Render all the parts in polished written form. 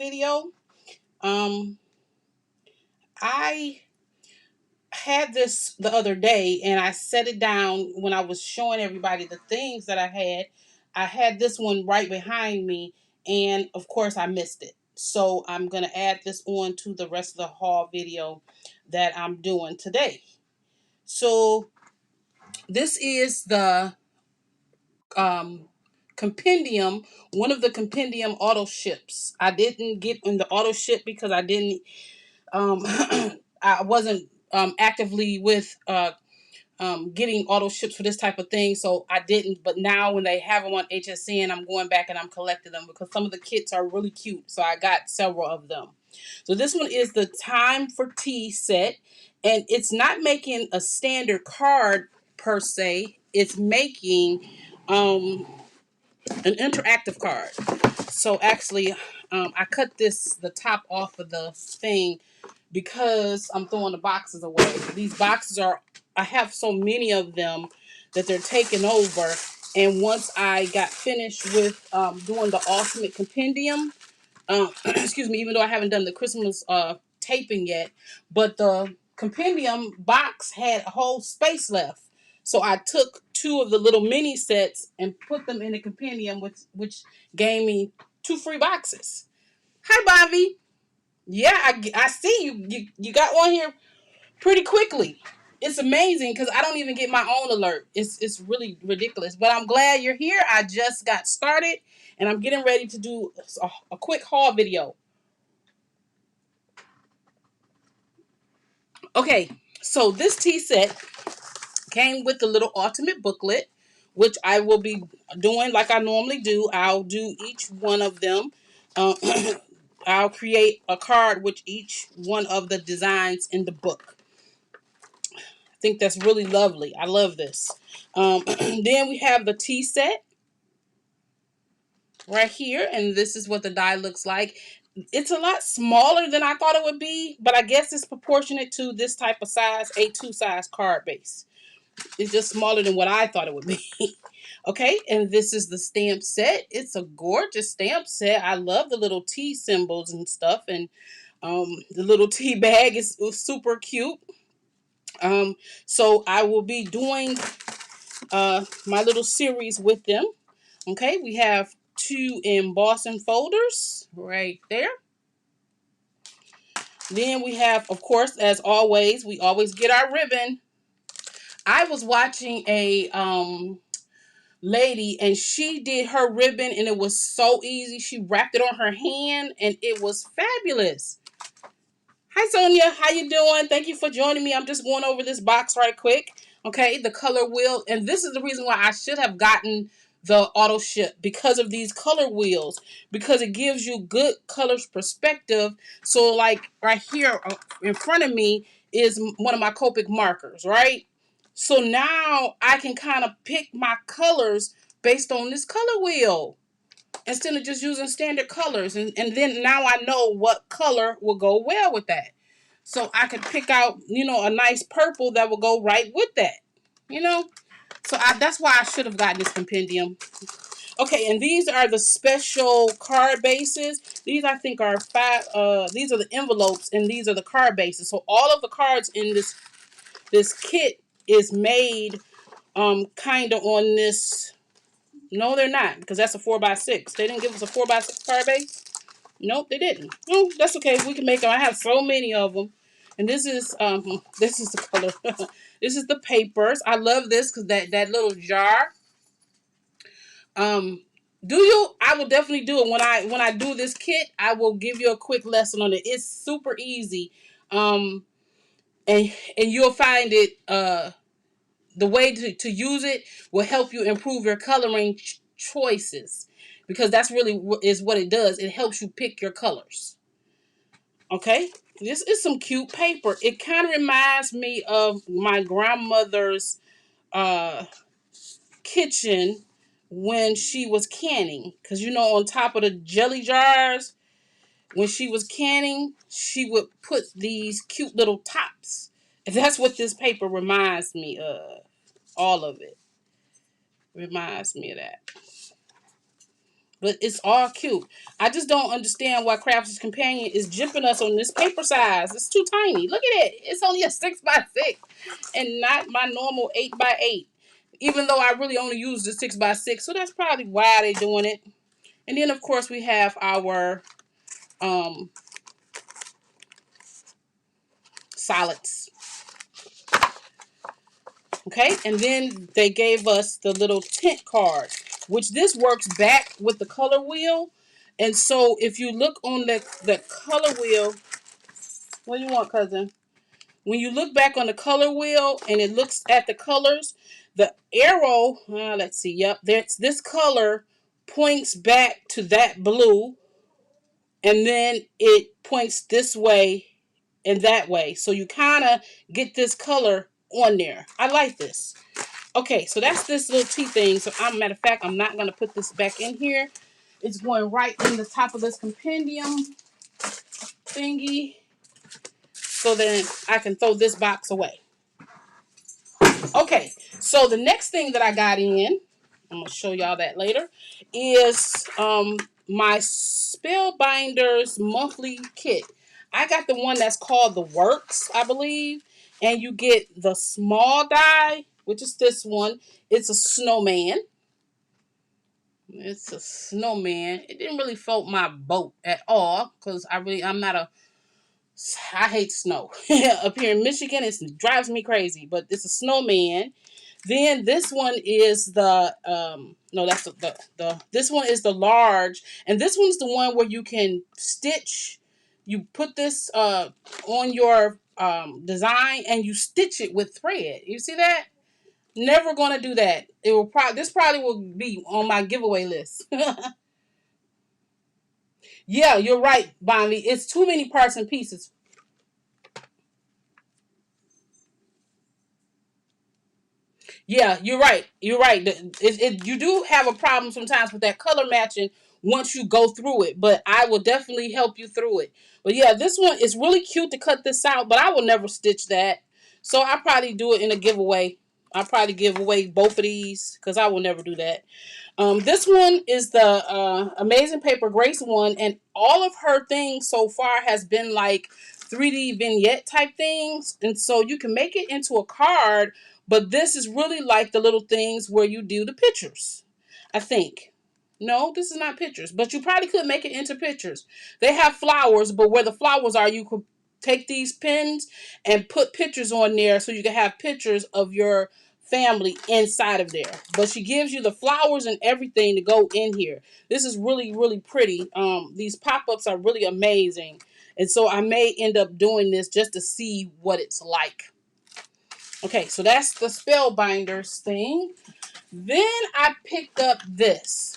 video. I had this the other day and I set it down when I was showing everybody the things that I had. I had this one right behind me, and of course I missed it. So I'm going to add this on to the rest of the haul video that I'm doing today. So this is the um, compendium, one of the compendium auto ships. I didn't get in the auto ship because I didn't, I wasn't actively with getting auto ships for this type of thing, so I didn't. But now when they have them on HSN, I'm going back and I'm collecting them because some of the kits are really cute. So I got several of them. So this one is the Time for Tea set, and it's not making a standard card per se. It's making an interactive card. So actually, I cut the top off of the thing because I'm throwing the boxes away. These boxes are, I have so many of them that they're taking over. And once I got finished with doing the Ultimate Compendium, excuse me, even though I haven't done the Christmas taping yet, but the compendium box had a whole space left. So I took two of the little mini sets and put them in the compendium, which gave me two free boxes. Hi, Bobby. Yeah, I see you got one here pretty quickly. It's amazing because I don't even get my own alert. It's really ridiculous. But I'm glad you're here. I just got started and I'm getting ready to do a quick haul video. Okay, so this tea set came with the little ultimate booklet, which I will be doing like I normally do. I'll do each one of them. Uh, I'll create a card with each one of the designs in the book. I think that's really lovely. I love this. Then we have the tea set right here, and this is what the die looks like. It's a lot smaller than I thought it would be, but I guess it's proportionate to this type of size, A2 size card base. It's just smaller than what I thought it would be. Okay, and this is the stamp set. It's a gorgeous stamp set. I love the little tea symbols and stuff, and the little tea bag is super cute. So I will be doing my little series with them. Okay, we have two embossing folders right there. Then we have, of course, as always, we always get our ribbon. I was watching a lady and she did her ribbon and it was so easy. She wrapped it on her hand and it was fabulous. Hi Sonia, how you doing? Thank you for joining me. I'm just going over this box right quick. Okay, the color wheel, and this is the reason why I should have gotten the auto ship because of these color wheels, because it gives you good color perspective. So like right here in front of me is one of my Copic markers, right? So now I can kind of pick my colors based on this color wheel instead of just using standard colors. And then now I know what color will go well with that. So I could pick out, a nice purple that will go right with that, you know. So that's why I should have gotten this compendium. Okay, and these are the special card bases. These I think are five. These are the envelopes, and these are the card bases. So all of the cards in this kit is made kind of on this. No, they're not, because that's a 4x6. They didn't give us a 4x6 card base. Nope, they didn't. Oh, that's okay. We can make them. I have so many of them. And this is the color. This is the papers. I love this because that little jar. Um, do you? I will definitely do it when I do this kit. I will give you a quick lesson on it. It's super easy. And you'll find it. The way to use it will help you improve your coloring choices, because that's really is what it does. It helps you pick your colors. Okay, this is some cute paper. It kind of reminds me of my grandmother's uh, kitchen when she was canning. Because, on top of the jelly jars, when she was canning, she would put these cute little tops. And that's what this paper reminds me of. All of it reminds me of that. But it's all cute. I just don't understand why Crafty's Companion is jipping us on this paper size. It's too tiny. Look at it. It's only a 6x6 and not my normal 8x8. Even though I really only use the 6x6. So that's probably why they're doing it. And then, of course, we have our solids. Okay, and then they gave us the little tint card, which this works back with the color wheel. And so if you look on the color wheel, what do you want, cousin? When you look back on the color wheel and it looks at the colors, the arrow, let's see, yep, this color points back to that blue, and then it points this way and that way. So you kind of get this color on there. I like this. Okay, so that's this little tea thing. So, matter of fact, I'm not going to put this back in here. It's going right in the top of this compendium thingy. So then I can throw this box away. Okay, so the next thing that I got in, I'm going to show y'all that later, is my Spellbinders monthly kit. I got the one that's called the Works, I believe. And you get the small die, which is this one. It's a snowman. It's a snowman. It didn't really float my boat at all because I hate snow. Up here in Michigan, it drives me crazy, but it's a snowman. Then this one is the no, that's this one is the large, and this one's the one where you can stitch. You put this on your design and you stitch it with thread. You see that? Never gonna do that. It will this probably will be on my giveaway list. Yeah, you're right, Bonnie. It's too many parts and pieces. Yeah, you're right. You're right. You do have a problem sometimes with that color matching once you go through it, but I will definitely help you through it. But yeah, this one is really cute to cut this out, but I will never stitch that. So I'll probably do it in a giveaway. I'll probably give away both of these because I will never do that. This one is the Amazing Paper Grace one, and all of her things so far has been like 3D vignette type things, and so you can make it into a card, but this is really like the little things where you do the pictures, I think. No, this is not pictures, but you probably could make it into pictures. They have flowers, but where the flowers are, you could take these pins and put pictures on there so you can have pictures of your family inside of there. But she gives you the flowers and everything to go in here. This is really, really pretty. These pop-ups are really amazing. And so I may end up doing this just to see what it's like. Okay, so that's the Spellbinders thing. Then I picked up this.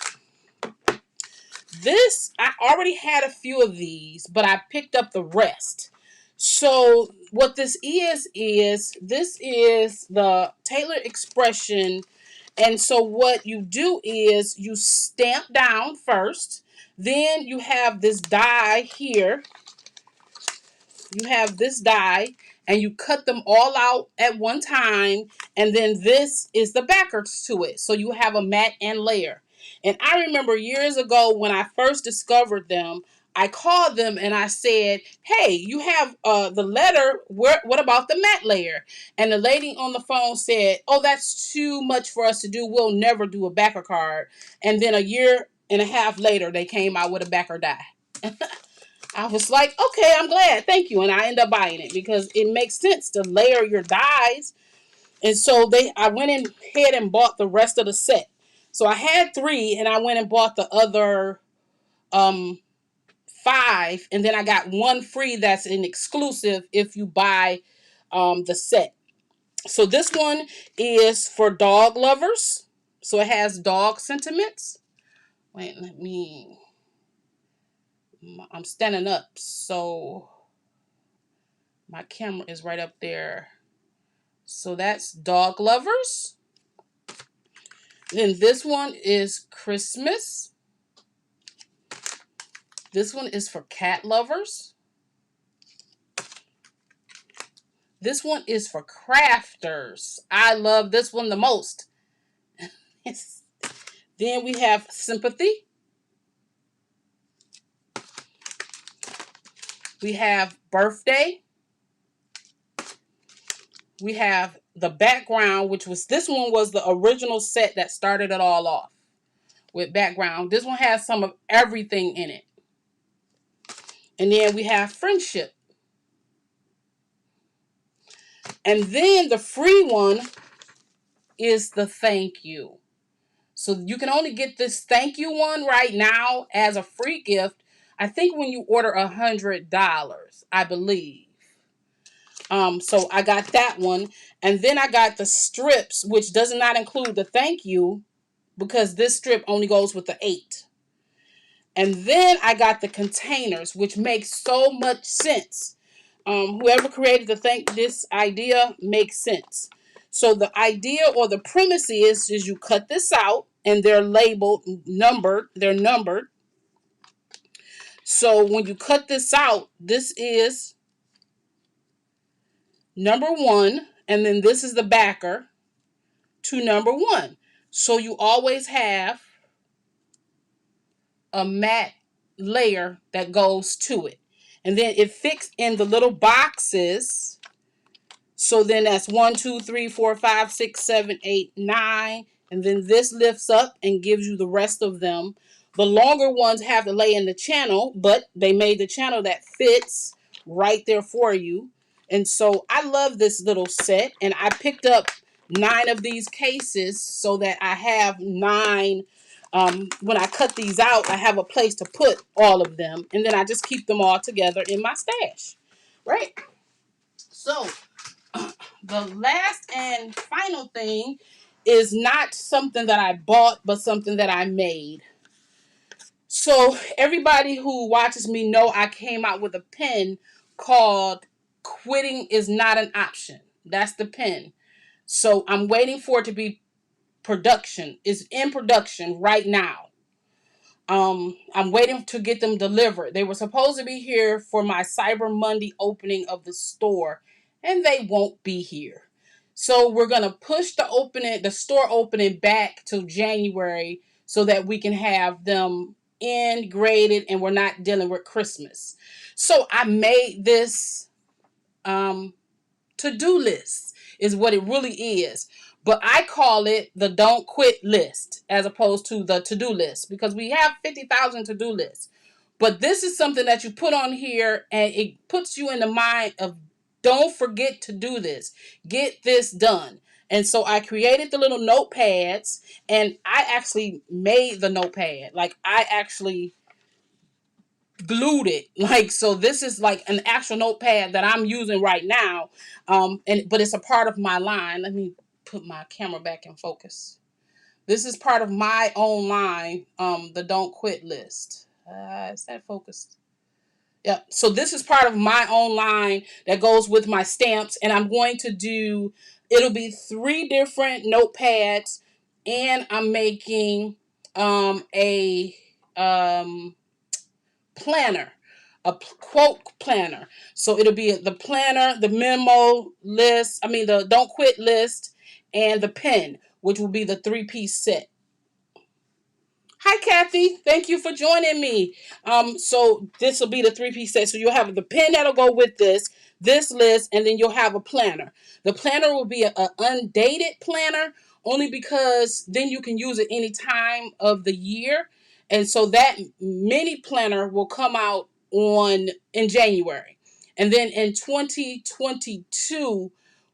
I already had a few of these, but I picked up the rest. So what this is this is the Taylor Expression. And so what you do is you stamp down first. Then you have this die here. You have this die and you cut them all out at one time, and then this is the backers to it, so you have a matte and layer. And I remember years ago when I first discovered them, I called them and I said, hey, you have the letter, what about the matte layer? And the lady on the phone said, oh, that's too much for us to do, we'll never do a backer card. And then a year and a half later they came out with a backer die. I was like, okay, I'm glad. Thank you. And I ended up buying it because it makes sense to layer your dies. And so I went in ahead and bought the rest of the set. So I had 3 and I went and bought the other 5. And then I got 1 free that's an exclusive if you buy the set. So this one is for dog lovers. So it has dog sentiments. Wait, I'm standing up. So my camera is right up there. So that's dog lovers. Then this one is Christmas. This one is for cat lovers. This one is for crafters. I love this one the most. Then we have sympathy. We have birthday. We have the background, which was, this one was the original set that started it all off with background. This one has some of everything in it. And then we have friendship. And then the free one is the thank you. So you can only get this thank you one right now as a free gift. I think when you order $100, I believe. So I got that one. And then I got the strips, which does not include the thank you, because this strip only goes with the 8. And then I got the containers, which makes so much sense. Whoever created this idea makes sense. So the idea or the premise is you cut this out and they're labeled, numbered. They're numbered. So when you cut this out, this is number 1, and then this is the backer to number 1. So you always have a matte layer that goes to it. And then it fits in the little boxes. So then that's 1, 2, 3, 4, 5, 6, 7, 8, 9. And then this lifts up and gives you the rest of them. The longer ones have to lay in the channel, but they made the channel that fits right there for you. And so I love this little set. And I picked up 9 of these cases so that I have 9. When I cut these out, I have a place to put all of them. And then I just keep them all together in my stash. Right? So the last and final thing is not something that I bought, but something that I made. So everybody who watches me know I came out with a pen called Quitting is Not an Option. That's the pen. So I'm waiting for it to be production. It's in production right now. I'm waiting to get them delivered. They were supposed to be here for my Cyber Monday opening of the store, and they won't be here. So we're gonna push the store opening back to January so that we can have them in graded and we're not dealing with Christmas. So I made this to-do list is what it really is. But I call it the don't quit list as opposed to the to-do list, because we have 50,000 to-do lists. But this is something that you put on here and it puts you in the mind of don't forget to do this. Get this done. And so I created the little notepads, and I actually made the notepad. Like I actually glued it, like, so this is like an actual notepad that I'm using right now, but it's a part of my line. Let me put my camera back in focus. This is part of my own line, the don't quit list. Is that focused? Yeah, so this is part of my own line that goes with my stamps, and I'm going to do, it'll be 3 different notepads, and I'm making a planner, a quote planner. So it'll be the planner, the memo list, the don't quit list, and the pen, which will be the 3-piece set. Hi, Kathy. Thank you for joining me. So this will be the 3-piece set. So you'll have the pen that'll go with this list, and then you'll have a planner. The planner will be an undated planner, only because then you can use it any time of the year. And so that mini planner will come out in January. And then in 2022,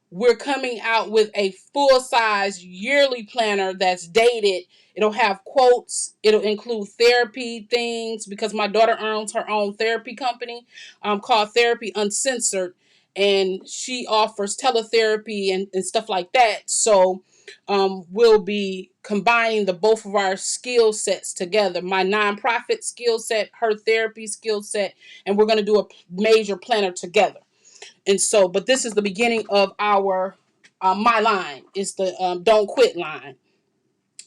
we're coming out with a full-size yearly planner that's dated. It'll have quotes. It'll include therapy things, because my daughter owns her own therapy company called Therapy Uncensored, and she offers teletherapy and stuff like that. So we'll be combining both of our skill sets together. My nonprofit skill set, her therapy skill set, and we're going to do a major planner together. And so, but this is the beginning of our my line. It's the don't quit line.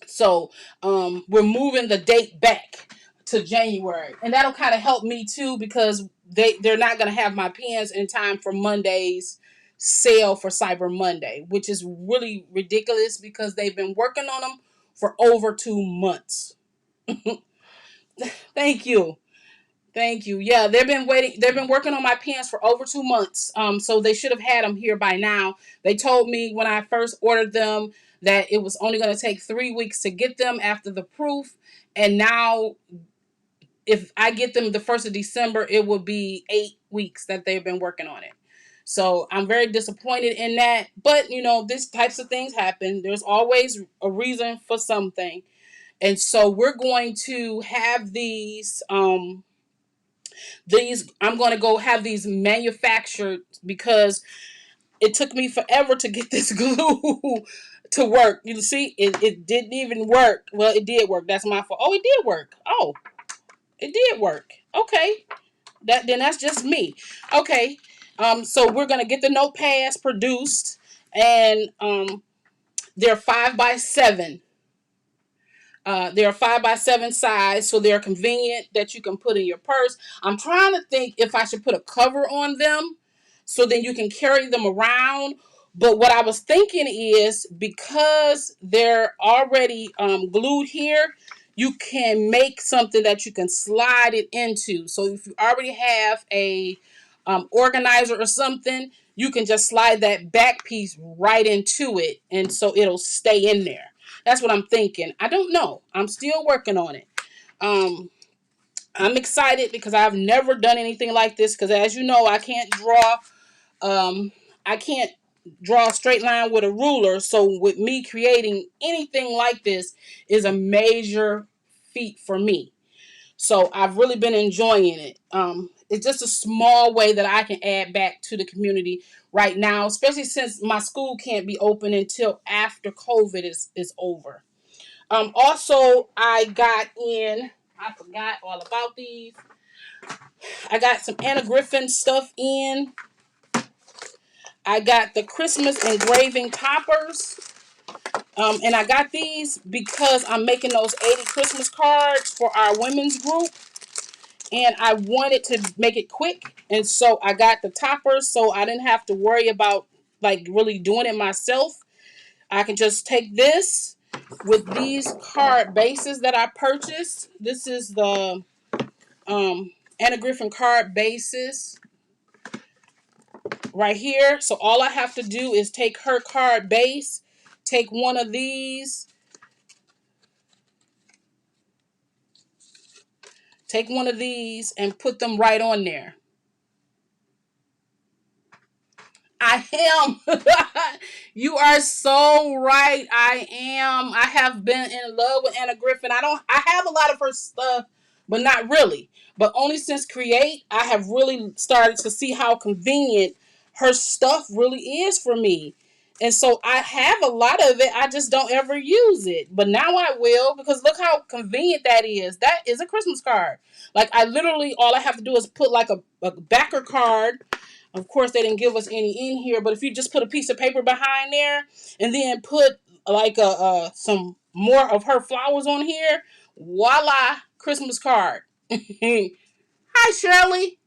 So we're moving the date back to January, and that'll kind of help me too, because they're not going to have my pens in time for Monday's sale for Cyber Monday, which is really ridiculous because they've been working on them for over 2 months. Thank you. Thank you. Yeah, they've been waiting. They've been working on my pens for over 2 months. So they should have had them here by now. They told me when I first ordered them that it was only going to take 3 weeks to get them after the proof. And now, if I get them the 1st of December, it will be 8 weeks that they've been working on it. So I'm very disappointed in that. But these types of things happen. There's always a reason for something. And so we're going to have these I'm going to go have these manufactured because it took me forever to get this glue to work. You see, it didn't even work. Well, it did work. That's my fault. Oh, it did work. Oh, it did work. Okay. That's just me. Okay. So we're going to get the notepads produced, and they're 5x7. They're 5x7 size, so they're convenient that you can put in your purse. I'm trying to think if I should put a cover on them so then you can carry them around. But what I was thinking is because they're already glued here, you can make something that you can slide it into. So if you already have a organizer or something, you can just slide that back piece right into it, and so it'll stay in there. That's what I'm thinking. I don't know. I'm still working on it. Um, I'm excited because I've never done anything like this. Because as you know, I can't draw. I can't draw a straight line with a ruler. So with me creating anything like this is a major feat for me. So I've really been enjoying it. It's just a small way that I can add back to the community right now, especially since my school can't be open until after COVID is over. Also, I forgot all about these. I got some Anna Griffin stuff in. I got the Christmas engraving toppers. And I got these because I'm making those 80 Christmas cards for our women's group. And I wanted to make it quick. And so I got the toppers so I didn't have to worry about like really doing it myself. I can just take this with these card bases that I purchased. This is the Anna Griffin card bases right here. So all I have to do is take her card base, take one of these, and put them right on there. I am. You are so right. I am. I have been in love with Anna Griffin. I have a lot of her stuff, but not really. But only since Create, I have really started to see how convenient her stuff really is for me. And so I have a lot of it. I just don't ever use it. But now I will, because look how convenient that is. That is a Christmas card. Like I literally, all I have to do is put like a backer card. Of course, they didn't give us any in here, but if you just put a piece of paper behind there and then put like some more of her flowers on here, voila, Christmas card. Hi, Shirley.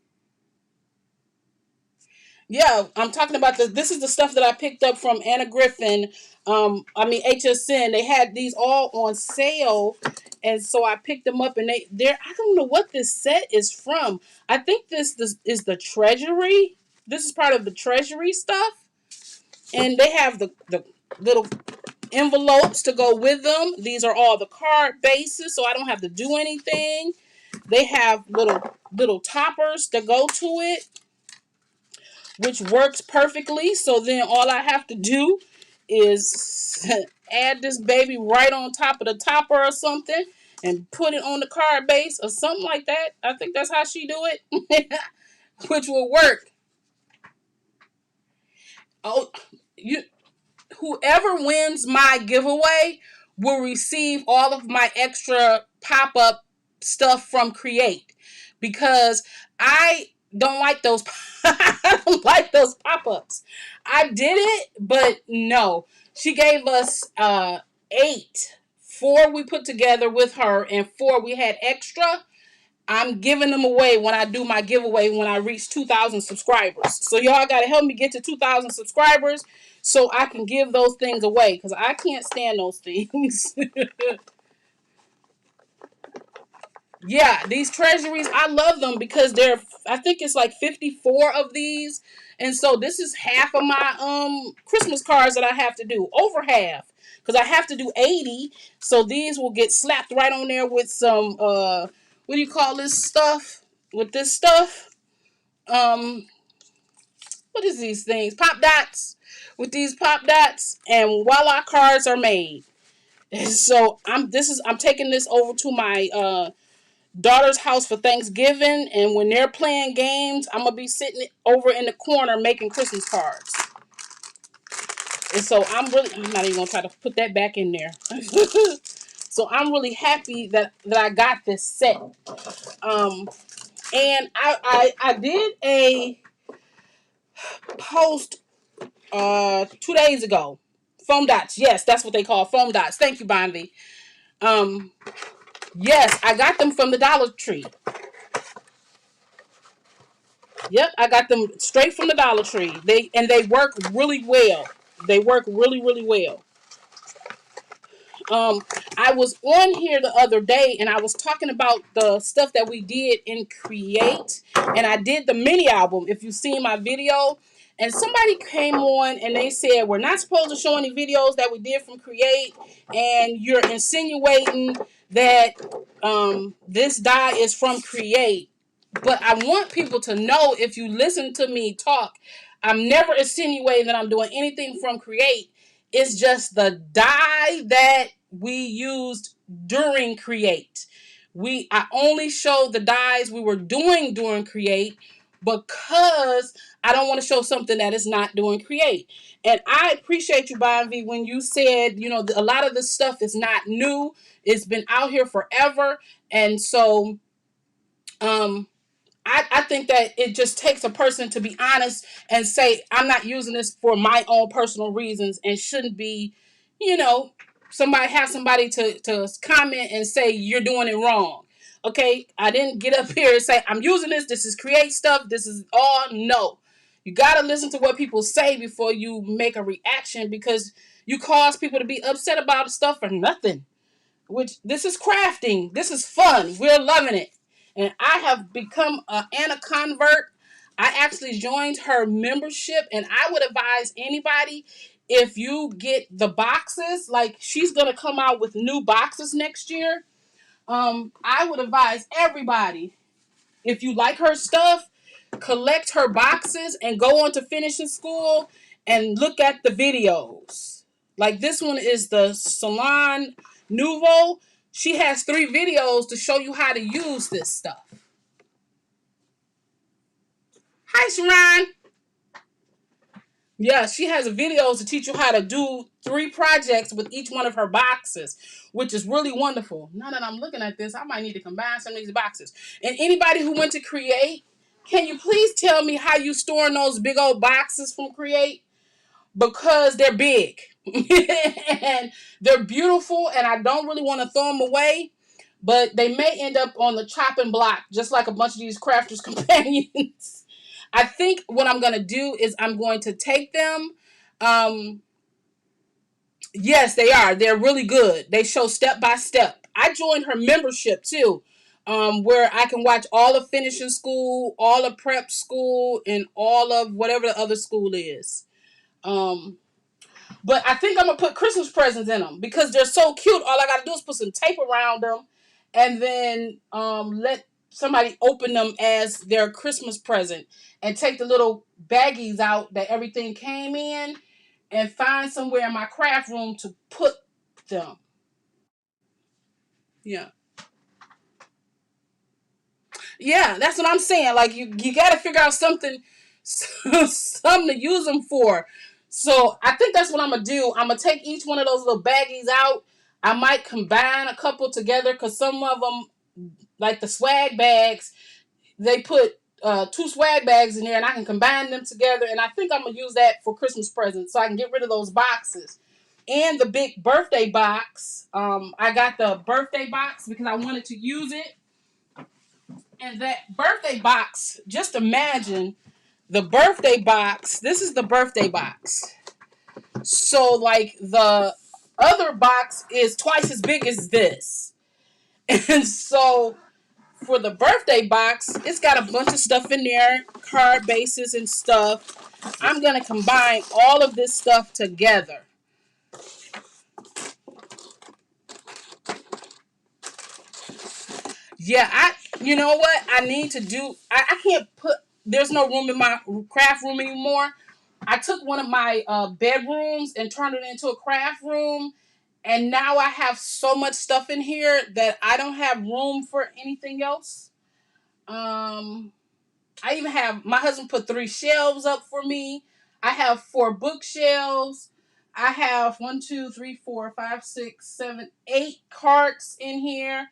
Yeah, I'm talking about this is the stuff that I picked up from Anna Griffin. HSN. They had these all on sale, and so I picked them up. And they're I don't know what this set is from. I think this is the Treasury. This is part of the Treasury stuff, and they have the little envelopes to go with them. These are all the card bases, so I don't have to do anything. They have little toppers to go to it, which works perfectly. So then all I have to do is add this baby right on top of the topper or something and put it on the card base or something like that. I think that's how she do it, which will work. Oh, you whoever wins my giveaway will receive all of my extra pop-up stuff from Create because I don't like those I don't like those pop-ups. I did it, but no. She gave us 8. 4 we put together with her and 4 we had extra. I'm giving them away when I do my giveaway when I reach 2,000 subscribers. So y'all got to help me get to 2,000 subscribers so I can give those things away because I can't stand those things. Yeah, these treasuries, I love them because I think it's like 54 of these. And so this is half of my Christmas cards that I have to do. Over half. Because I have to do 80. So these will get slapped right on there with some what do you call this stuff? With this stuff? Um what is these things? Pop dots. With these pop dots, and voila, cards are made. And so I'm taking this over to my daughter's house for Thanksgiving, and when they're playing games, I'm gonna be sitting over in the corner making Christmas cards. And so I'm not even gonna try to put that back in there. So I'm really happy that I got this set. Um, and I did a post 2 days ago. Foam dots, yes, that's what they call foam dots. Thank you, Bondi. Um, yes, I got them from the Dollar Tree. Yep, I got them straight from the Dollar Tree. They work really well. They work really, really well. Um, I was on here the other day and I was talking about the stuff that we did in Create, and I did the mini album. If you've seen my video, and somebody came on and they said we're not supposed to show any videos that we did from Create, and you're insinuating that this die is from Create. But I want people to know, if you listen to me talk, I'm never insinuating that I'm doing anything from Create. It's just the die that we used during Create. I only showed the dies we were doing during Create because I don't want to show something that is not doing Create. And I appreciate you, Bonvi, when you said, a lot of this stuff is not new. It's been out here forever. And so I think that it just takes a person to be honest and say, I'm not using this for my own personal reasons, and shouldn't be, you know, somebody to comment and say you're doing it wrong. Okay, I didn't get up here and say I'm using this. This is Create stuff. This is all no. You got to listen to what people say before you make a reaction, because you cause people to be upset about stuff for nothing. Which, this is crafting. This is fun. We're loving it. And I have become a convert. I actually joined her membership, and I would advise anybody, if you get the boxes, like she's gonna come out with new boxes next year. I would advise everybody, if you like her stuff, collect her boxes and go on to finishing school and look at the videos. Like this one is the Salon Nouveau. She has 3 videos to show you how to use this stuff. Hi, Sharon. Yeah, she has videos to teach you how to do 3 projects with each one of her boxes, which is really wonderful. Now that I'm looking at this, I might need to combine some of these boxes. And anybody who went to Create, can you please tell me how you store in those big old boxes from Create? Because they're big and they're beautiful, and I don't really want to throw them away, but they may end up on the chopping block, just like a bunch of these crafters companions. I think what I'm going to do is I'm going to take them. Um, yes, they are. They're really good. They show step by step. I joined her membership too, where I can watch all of finishing school, all of prep school, and all of whatever the other school is. Um, But I think I'm gonna put Christmas presents in them because they're so cute. All I gotta do is put some tape around them, and then let somebody open them as their Christmas present, and take the little baggies out that everything came in, and find somewhere in my craft room to put them. Yeah. Yeah, that's what I'm saying. Like you got to figure out something, something to use them for. So I think that's what I'm gonna do. I'm gonna take each one of those little baggies out. I might combine a couple together, because some of them, like the swag bags, they put 2 swag bags in there, and I can combine them together. And I think I'm gonna use that for Christmas presents, so I can get rid of those boxes. And the big birthday box. I got the birthday box because I wanted to use it. And that birthday box, just imagine the birthday box. This is the birthday box. So, like, the other box is twice as big as this. And so for the birthday box, it's got a bunch of stuff in there, card bases and stuff. I'm going to combine all of this stuff together. Yeah, you know what? I need to do, I can't put, there's no room in my craft room anymore. I took one of my bedrooms and turned it into a craft room. And now I have so much stuff in here that I don't have room for anything else. I even have, my husband put 3 shelves up for me. I have 4 bookshelves. I have 1, 2, 3, 4, 5, 6, 7, 8 carts in here.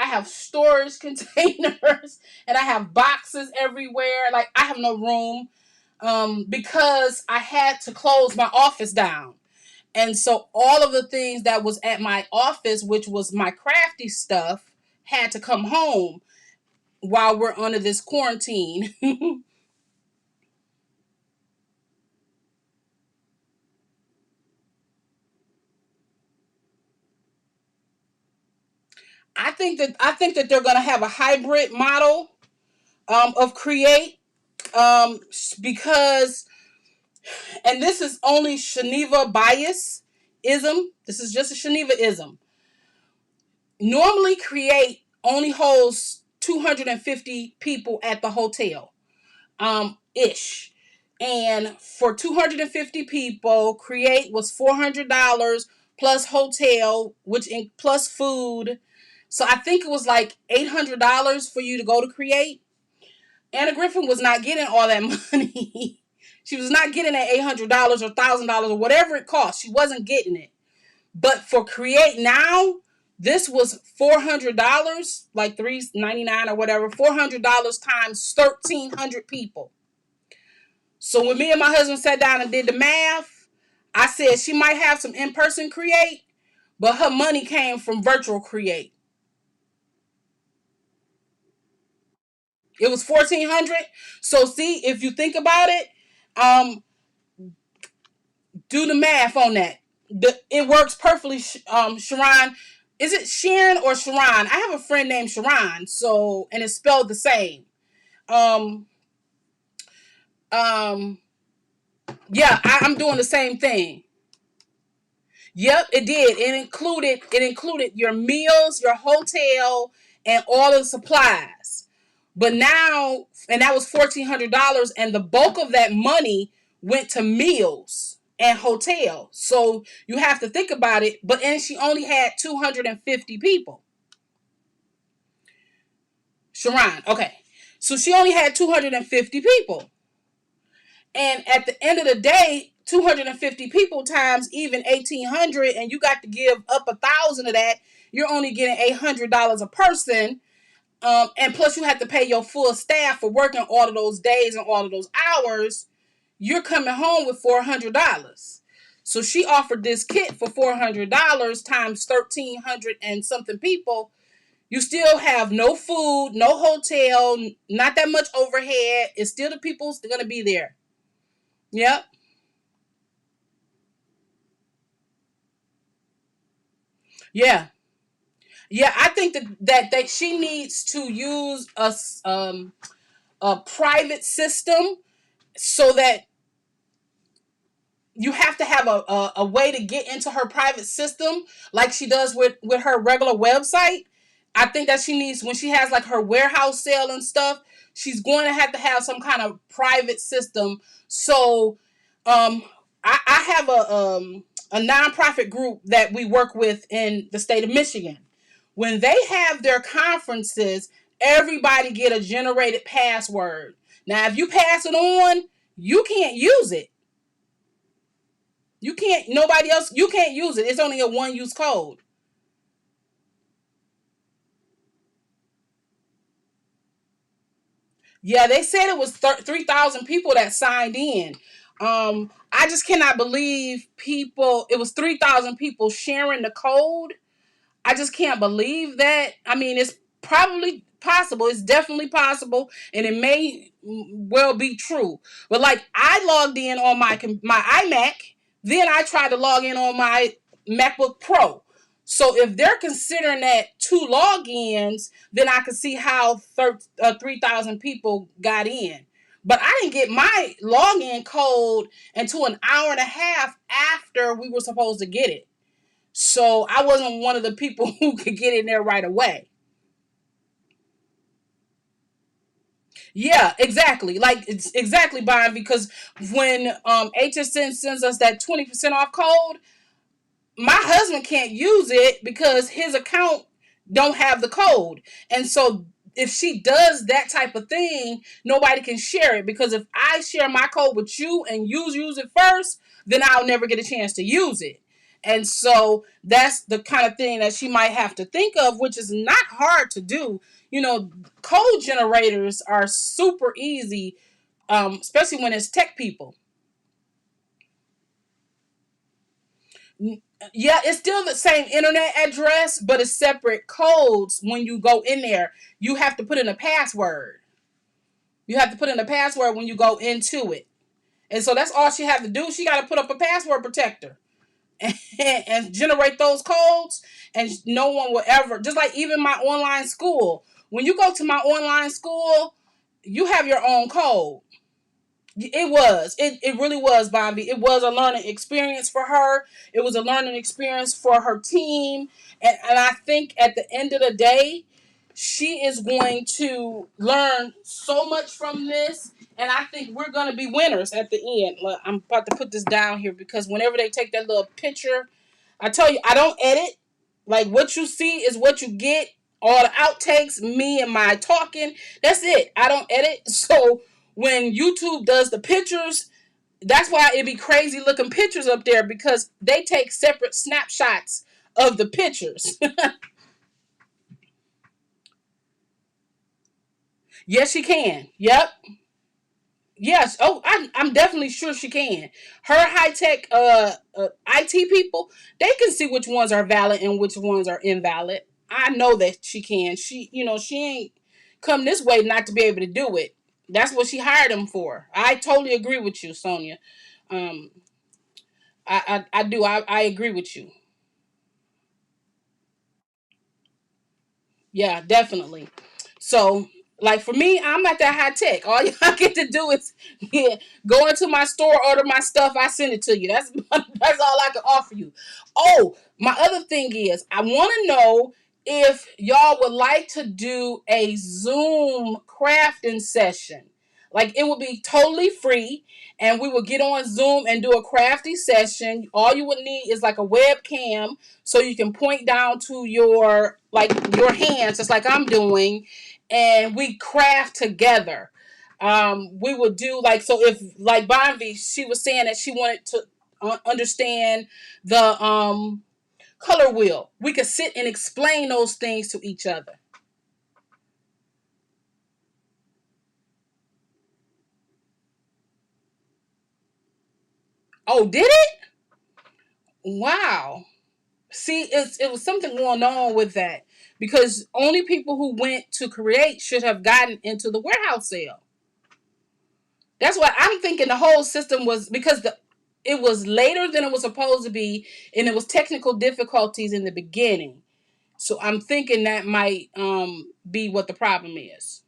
I have storage containers and I have boxes everywhere. Like, I have no room because I had to close my office down. And so all of the things that was at my office, which was my crafty stuff, had to come home while we're under this quarantine. I think that they're going to have a hybrid model of create because, and this is only Shaniva bias ism. This is just a Shaniva ism. Normally, create only holds 250 people at the hotel, ish. And for 250 people, create was $400 plus hotel, which in plus food. So I think it was like $800 for you to go to create. Anna Griffin was not getting all that money. She was not getting that $800 or $1,000 or whatever it cost. She wasn't getting it. But for create now, this was $400, like $399 or whatever. $400 times 1,300 people. So when me and my husband sat down and did the math, I said she might have some in-person create, but her money came from virtual create. It was 1,400. So see, if you think about it, um, do the math on that. It works perfectly. Sharon, is it Sharon or Sharon? I have a friend named Sharon, so and it's spelled the same. Um, um, yeah, I'm doing the same thing. Yep, it did. It included your meals, your hotel, and all of the supplies. But now, and that was $1,400, and the bulk of that money went to meals and hotel. So you have to think about it. But and she only had 250 people. Sharon, okay. So she only had 250 people. And at the end of the day, 250 people times even 1,800, and you got to give up 1,000 of that. You're only getting $800 a person. And plus, you have to pay your full staff for working all of those days and all of those hours. You're coming home with $400. So she offered this kit for $400 times 1,300 and something people. You still have no food, no hotel, not that much overhead. It's still the people still going to be there. Yep. Yeah. Yeah. I think that she needs to use a private system so that you have to have a way to get into her private system like she does with her regular website. I think that she needs, when she has like her warehouse sale and stuff, she's going to have some kind of private system. So um I have a nonprofit group that we work with in the state of Michigan. When they have their conferences, everybody get a generated password. Now if you pass it on, you can't use it. You can't, nobody else, you can't use it. It's only a one use code. Yeah, they said it was 3,000 people that signed in. I just cannot believe people, it was 3,000 people sharing the code. I just can't believe that. I mean, it's probably possible. It's definitely possible, and it may well be true. But like, I logged in on my iMac, then I tried to log in on my MacBook Pro. So if they're considering that 2 logins, then I can see how 3,000 people got in. But I didn't get my login code until an hour and a half after we were supposed to get it. So I wasn't one of the people who could get in there right away. Yeah, exactly. Like it's exactly, Brian, because when HSN sends us that 20% off code, my husband can't use it because his account don't have the code. And so if she does that type of thing, nobody can share it, because if I share my code with you and you use it first, then I'll never get a chance to use it. And so that's the kind of thing that she might have to think of, which is not hard to do. You know, code generators are super easy, especially when it's tech people. Yeah, it's still the same internet address, but it's separate codes. When you go in there, you have to put in a password. You have to put in a password when you go into it. And so that's all she had to do. She got to put up a password protector and generate those codes. And no one will ever, just like even my online school. When you go to my online school, you have your own code. It was. It really was, Bobby. It was a learning experience for her. It was a learning experience for her team. And I think at the end of the day, she is going to learn so much from this. And I think we're going to be winners at the end. Look, I'm about to put this down here because whenever they take that little picture, I tell you, I don't edit. Like, what you see is what you get. All the outtakes, me and my talking, that's it. I don't edit. So when YouTube does the pictures, that's why it be crazy looking pictures up there, because they take separate snapshots of the pictures. Yes, she can. Yep. Yes. Oh, I'm definitely sure she can. Her high tech IT people, they can see which ones are valid and which ones are invalid. I know that she can. She ain't come this way not to be able to do it. That's what she hired them for. I totally agree with you, Sonia. Um, I do. I agree with you. Yeah, definitely. So, like for me, I'm not that high tech. All y'all get to do is, yeah, go into my store, order my stuff, I send it to you. That's all I can offer you. Oh, my other thing is, I want to know if y'all would like to do a Zoom crafting session. Like, it would be totally free, and we would get on Zoom and do a crafty session. All you would need is like a webcam, so you can point down to your hands, just like I'm doing, and we craft together. We would do like, so if like Bonvi, she was saying that she wanted to understand the color wheel. We could sit and explain those things to each other. Oh, did it? Wow. See, it was something going on with that, because only people who went to create should have gotten into the warehouse sale. That's what I'm thinking. The whole system was because it was later than it was supposed to be, and it was technical difficulties in the beginning. So I'm thinking that might be what the problem is.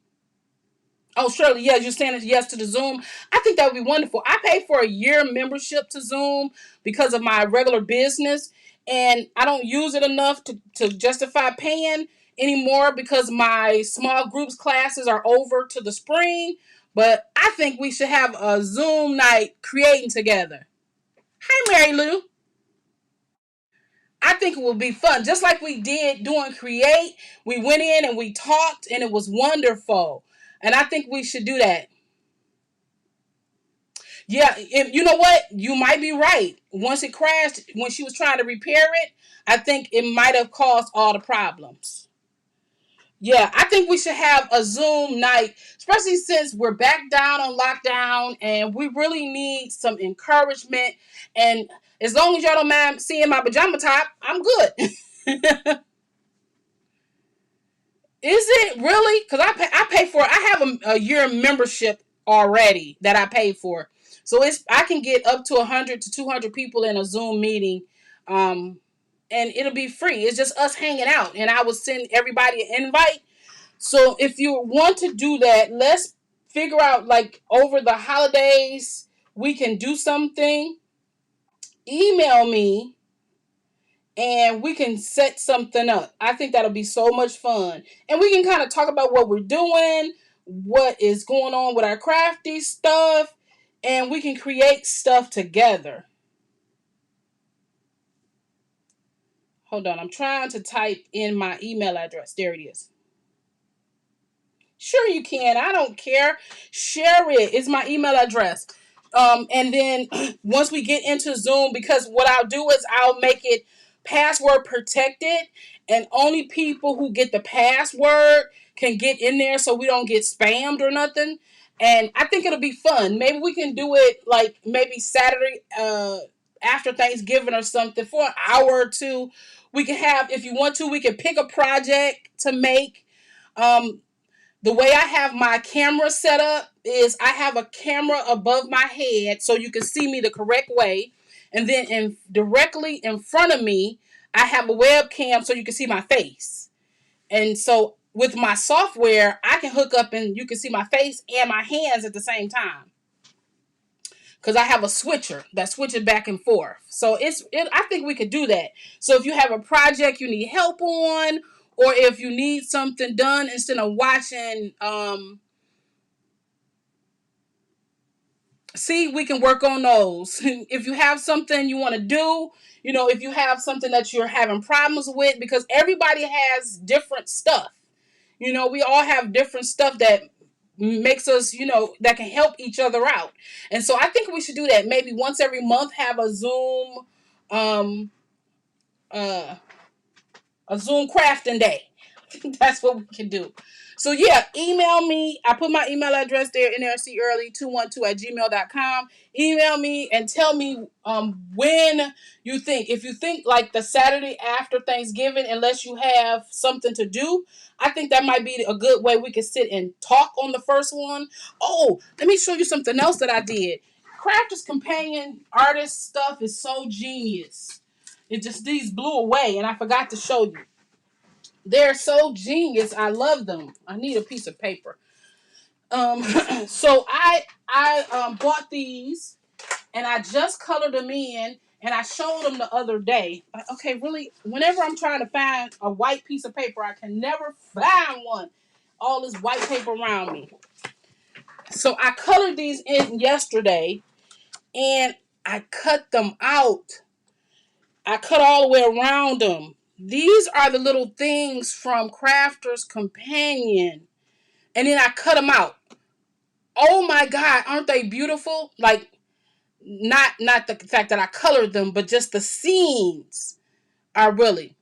Oh, Shirley, yeah, you're saying yes to the Zoom. I think that would be wonderful. I paid for a year membership to Zoom because of my regular business, and I don't use it enough to justify paying anymore because my small groups classes are over to the spring. But I think we should have a Zoom night creating together. Hi, Mary Lou. I think it will be fun. Just like we did doing Create, we went in and we talked, and it was wonderful. And I think we should do that. Yeah, you know what? You might be right. Once it crashed, when she was trying to repair it, I think it might have caused all the problems. Yeah, I think we should have a Zoom night, especially since we're back down on lockdown and we really need some encouragement. And as long as y'all don't mind seeing my pajama top, I'm good. Is it really? Because I pay for it. I have a year membership already that I paid for, so I can get up to 100 to 200 people in a Zoom meeting, um, and it'll be free. It's just us hanging out, and I will send everybody an invite. So if you want to do that, let's figure out, like, over the holidays we can do something. Email me and we can set something up. I think that'll be so much fun. And we can kind of talk about what we're doing, what is going on with our crafty stuff, and we can create stuff together. Hold on, I'm trying to type in my email address. There it is. Sure you can. I don't care. Share it. It's my email address. And then once we get into Zoom, because what I'll do is I'll make it password protected, and only people who get the password can get in there, so we don't get spammed or nothing. And I think it'll be fun. Maybe we can do it like maybe Saturday after Thanksgiving or something for an hour or two. We can have, if you want to, we can pick a project to make. The way I have my camera set up is I have a camera above my head so you can see me the correct way. And then directly in front of me, I have a webcam so you can see my face. And so with my software, I can hook up and you can see my face and my hands at the same time. Because I have a switcher that switches back and forth. So I think we could do that. So if you have a project you need help on, or if you need something done, instead of watching, see, we can work on those. If you have something you want to do, if you have something that you're having problems with, because everybody has different stuff. We all have different stuff that makes us, that can help each other out. And so I think we should do that. Maybe once every month, have a Zoom, uh, a Zoom crafting day. That's what we can do. So yeah, email me. I put my email address there, nrcearly212@gmail.com. Email me and tell me when you think. If you think like the Saturday after Thanksgiving, unless you have something to do, I think that might be a good way we can sit and talk on the first one. Oh, let me show you something else that I did. Crafters Companion artist stuff is so genius. It just, these blew away and I forgot to show you. They're so genius. I love them. I need a piece of paper. So I bought these and I just colored them in, and I showed them the other day. Okay, really, whenever I'm trying to find a white piece of paper, I can never find one. All this white paper around me. So I colored these in yesterday, and I cut them out. I cut all the way around them. These are the little things from Crafter's Companion. And then I cut them out. Oh my God, aren't they beautiful? Like, not the fact that I colored them, but just the scenes are really.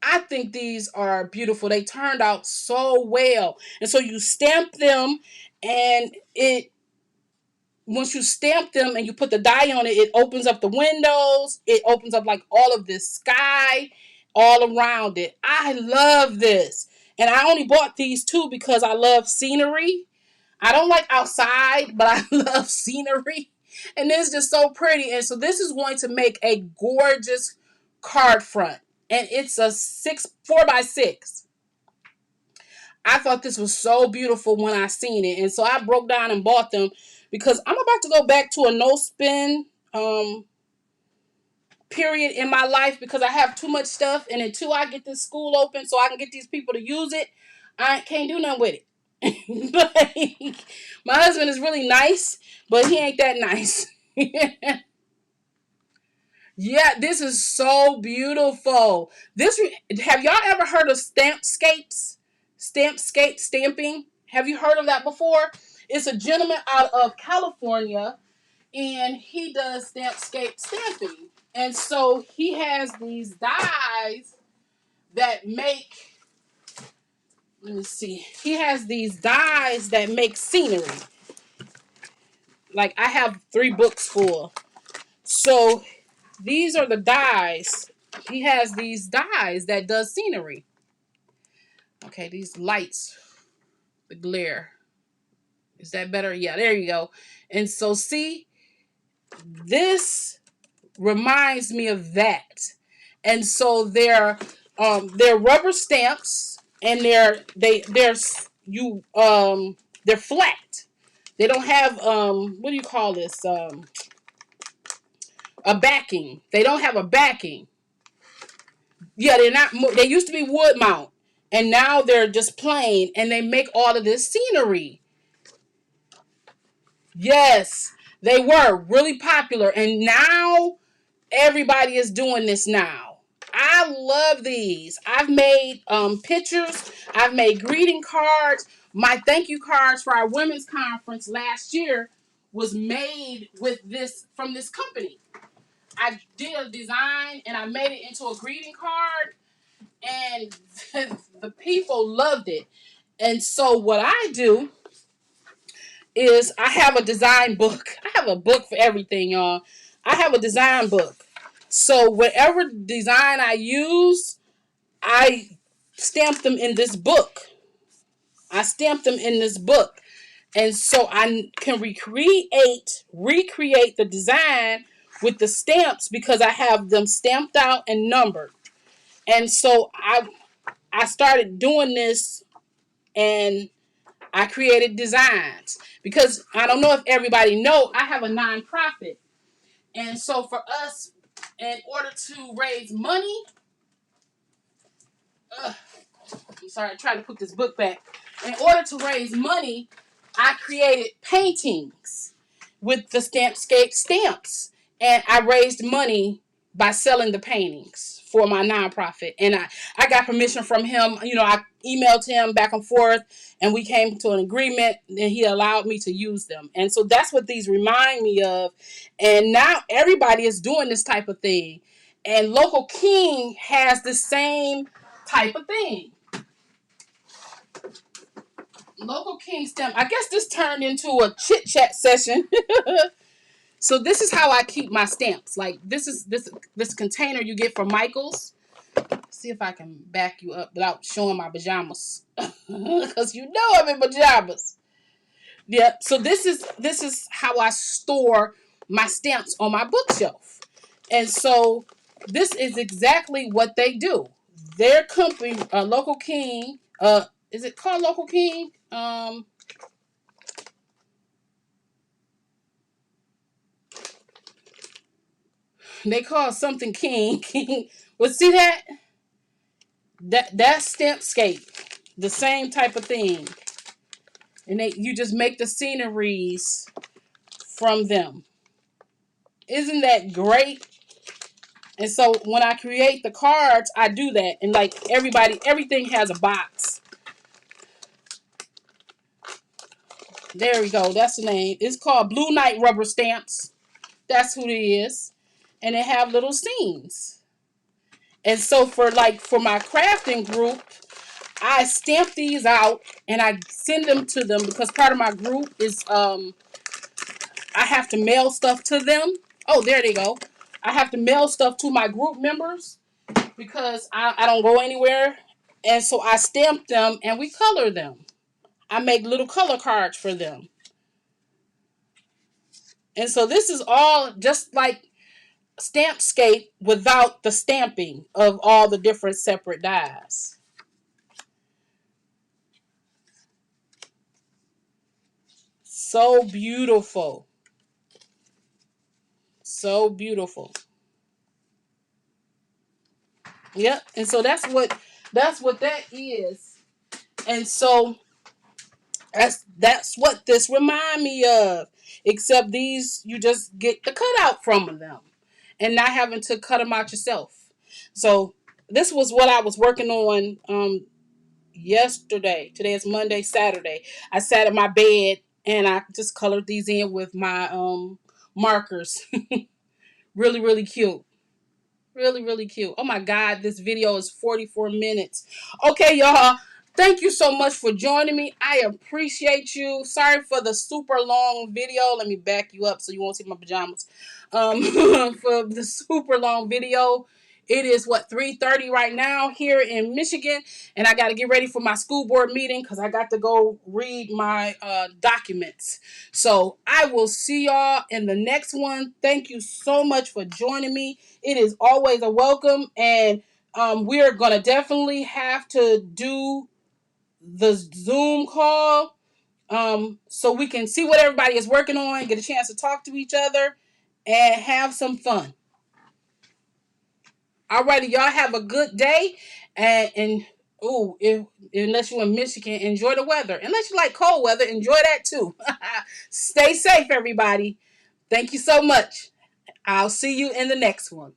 I think these are beautiful. They turned out so well. And so you stamp them, and once you stamp them and you put the die on it, it opens up the windows. It opens up like all of this sky all around it. I love this. And I only bought these two because I love scenery. I don't like outside, but I love scenery. And it's just so pretty. And so this is going to make a gorgeous card front. And it's a 4x6. I thought this was so beautiful when I seen it. And so I broke down and bought them because I'm about to go back to a no spin period in my life because I have too much stuff. And until I get this school open so I can get these people to use it, I can't do nothing with it. But my husband is really nice, but he ain't that nice. Yeah, this is so beautiful. Have y'all ever heard of stamping? Have you heard of that before? It's a gentleman out of California, and he does stamping. And so he has these dies that make, let me see. He has these dies that make scenery. Like, I have 3 books full. So these are the dies. He has these dies that does scenery. Okay, these lights, the glare. Is that better? Yeah, there you go. And so see, this reminds me of that. And so they're rubber stamps, and they're flat. They don't have what do you call this? A backing. They don't have a backing. Yeah, they're not. They used to be wood mount, and now they're just plain, and they make all of this scenery. Yes, they were really popular, and now everybody is doing this now. I love these. I've made pictures. I've made greeting cards. My thank you cards for our women's conference last year was made with this from this company. I did a design and I made it into a greeting card, and the people loved it. And so what I do is I have a design book. I have a book for everything, y'all. I have a design book. So whatever design I use, I stamp them in this book. I stamp them in this book. And so I can recreate the design with the stamps because I have them stamped out and numbered. And so I started doing this, and I created designs because I don't know if everybody know I have a nonprofit. And so for us, in order to raise money, I'm sorry, I'm trying to put this book back. In order to raise money, I created paintings with the Stampscape stamps. And I raised money by selling the paintings for my nonprofit. And I got permission from him. You know, I emailed him back and forth, and we came to an agreement, and he allowed me to use them. And so that's what these remind me of. And now everybody is doing this type of thing. And Local King has the same type of thing. Local King stamp. I guess this turned into a chit chat session. So this is how I keep my stamps. Like this is this container you get from Michael's. Let's see if I can back you up without showing my pajamas, because you know I'm in pajamas. Yeah. So this is how I store my stamps on my bookshelf, and so this is exactly what they do. Their company, Local King. Is it called Local King? They call something King. King. Well, see that? That's Stampscape. The same type of thing. And you just make the sceneries from them. Isn't that great? And so when I create the cards, I do that. And like everything has a box. There we go. That's the name. It's called Blue Night Rubber Stamps. That's who it is. And they have little scenes. And so for my crafting group, I stamp these out and I send them to them because part of my group is I have to mail stuff to them. Oh, there they go. I have to mail stuff to my group members because I don't go anywhere. And so I stamp them and we color them. I make little color cards for them. And so this is all just like Stampscape without the stamping of all the different separate dies. So beautiful. So beautiful. Yep. And so that's what that is. And so that's what this remind me of. Except these you just get the cutout from them and not having to cut them out yourself. So this was what I was working on yesterday. Today is Monday, Saturday. I sat in my bed and I just colored these in with my markers. Really, really cute. Really, really cute. Oh my God, this video is 44 minutes. Okay, y'all. Thank you so much for joining me. I appreciate you. Sorry for the super long video. Let me back you up so you won't see my pajamas. For the super long video. It is what, 3:30 right now here in Michigan, and I got to get ready for my school board meeting because I got to go read my documents. So I will see y'all in the next one. Thank you so much for joining me. It is always a welcome, and we're gonna definitely have to do the Zoom call so we can see what everybody is working on, get a chance to talk to each other, and have some fun. Alrighty, y'all have a good day, and ooh, if unless you're in Michigan, enjoy the weather. Unless you like cold weather, enjoy that too. Stay safe, everybody. Thank you so much. I'll see you in the next one.